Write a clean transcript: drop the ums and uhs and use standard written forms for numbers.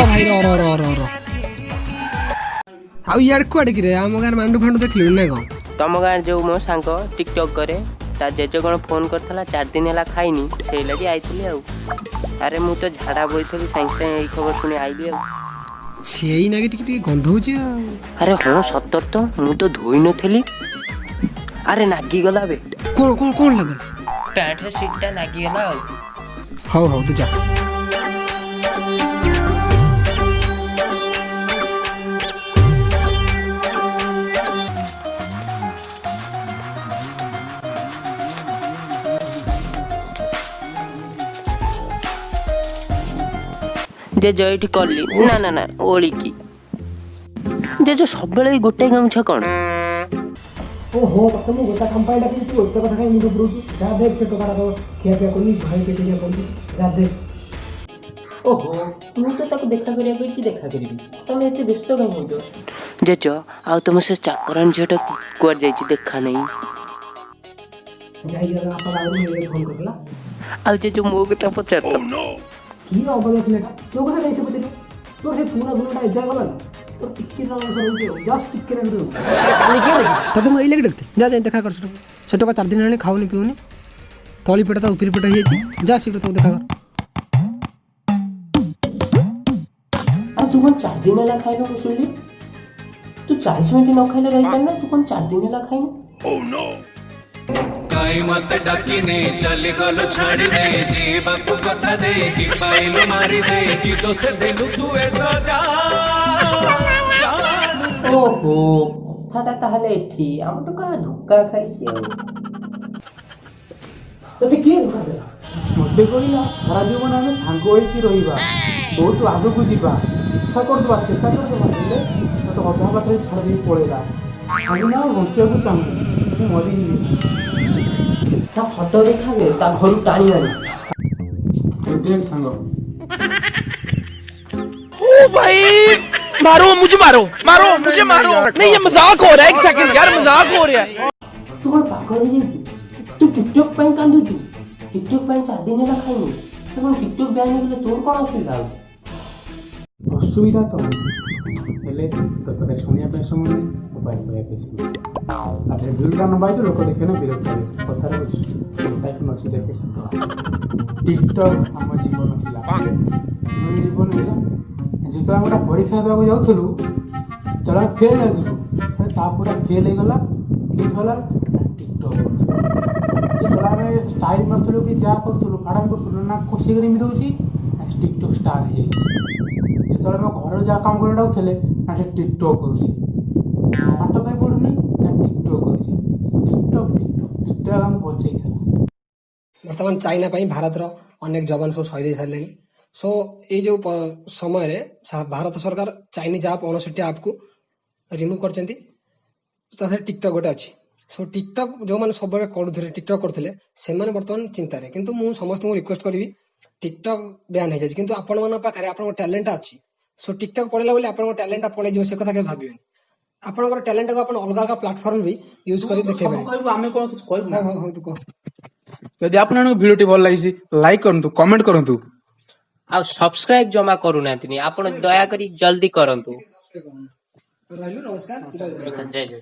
भाई रो आउ यार कुआडे कि रे आम गार मांडू फांडू देखलु ना कौन तुम गाँव जो मो सांग टिकटॉक करे ता जेज कौन फोन करता 4 दिन है खाइनी से लगी आई अरे मु तो झाड़ा बोई थी साइंस यही खबर शुणी आईली सेई नागे टिके गंध होची अरे हाँ सतर तो मु तो धोई नथली अरे नागी गला बे कौन कौन कौन लगल पैंट सीटा नागी गला हाउ तू जा जे जयटी करली ना ना ना ओली की जे जो सब बेले गोटे गामछा कौन ओहो तुम गोटा कंपानी डाकी तू ओते कथा मुंड ब्रोजू जा देख से टका को खिया पिया कोनी भाई के दिया कोनी जा देख ओहो तू तो ताको देखा करिया कहछि देखा करबी तुम एते व्यस्त काहे हो जे जो आ तुम से चाकरन जेटा कोर जाईछि देखा नहीं जाई जरा आपन आउर में फोन करला आ जे जो मो कथा पछारता की अबले प्लेट तो कथा कैसे बते तोर से पूरा गुणटा एजा गला तो टिक्के ना सर हो जस्ट टिक्के रे तो तुम एले डकते जा जा देखा कर सेटो का 4 दिन हेले खाउनी पिउनी तली पेटा ता ऊपर पेटा हे छी जा शीघ्र तो देखा कर आ तू कौन 4 दिन ला खाइलो मुसुली तू 40 मिनट न खाइले रही करना तू कौन 4 दिन ला खाइनो ओह नो काई मत डाकिने चली गलो छाड़ी दे जीवा को कथा दे कि पाइलो मारी दे कि दोसे देलु तू ऐसा जा ओहो कथाटा ताहले एठी हम तो का धक्का खाइछि तो के धक्का देला मते कोइला सारा जीवन आमे सांग होई की रहिबा बहुत आगु को जीवा इच्छा कर दे तो अधा बाटरे छाड़ दे पळेला हम ना बंचिया को चाहू मरी जीवी ता फोटो देखाबे ता घर टाणी आनी देख संग ओ भाई मारो मुझे मारो नहीं ये मजाक हो रहा है एक सेकंड यार मजाक हो रहा है तू कौन पागल हो जाइछु तू टिकटॉक पे कांदुछु टिकटॉक पे 4 दिन ला खाइनी तू कौन टिकटॉक बैन गेले तोर कोन असुविधा असुविधा तो हेले तो कथा सुनिया पे समय मोबाइल पे कैसे आपरे वीडियो न बाई तो लोक देखे ना विरक्त होवे कथार कुछ टाइप न असुविधा के साथ टिकटॉक हम जीवन थिला हम जीवन थिला जितरा हमरा परीक्षा देबा जाउथलु तरा फेल हो गयो अरे तापुरा फेल हो गला की गला टिकटॉक जितरा में स्टाइल करथलु कि जा करथलु फाडा करथलु ना कोसी गरी मिदउची टिकटॉक स्टार हे जितरा में घर जा काम करे डाउथले ना टिकटॉक करूची पाठ पे पडुनी ना टिकटॉक करूची टिकटॉक हम बचाई था वर्तमान चाइना पई भारत रो अनेक जवान सो शहीद हो सारलेनी सो ये जो समय रे भारत सरकार चाइनीज आप 59 आप को रिमूव करचंती ताथे टिकटॉक गोटे अछि सो टिकटॉक जो माने सब करूथले टिकटॉक करथले से माने वर्तमान चिंता रे किंतु मु समस्त को रिक्वेस्ट करबी टिकटॉक बैन हो जाय किंतु आपण मन पाखरे आपण टैलेंट अछि सो टिकटॉक पळेला बोली आपण टैलेंट पळे जो से कथा के भाबिबेन आपण टैलेंट को आपण अलग अलग प्लेटफॉर्म भी यूज करी देखेबे कहबो आमे कोन कुछ कहबो हो तू कह यदि आपन वीडियो टी भल लागिसी लाइक करंतु कमेंट करंतु आ सब्सक्राइब जमा करूनांतनी आपण दया करी जल्दी करंतु रहलु नमस्कार जय जय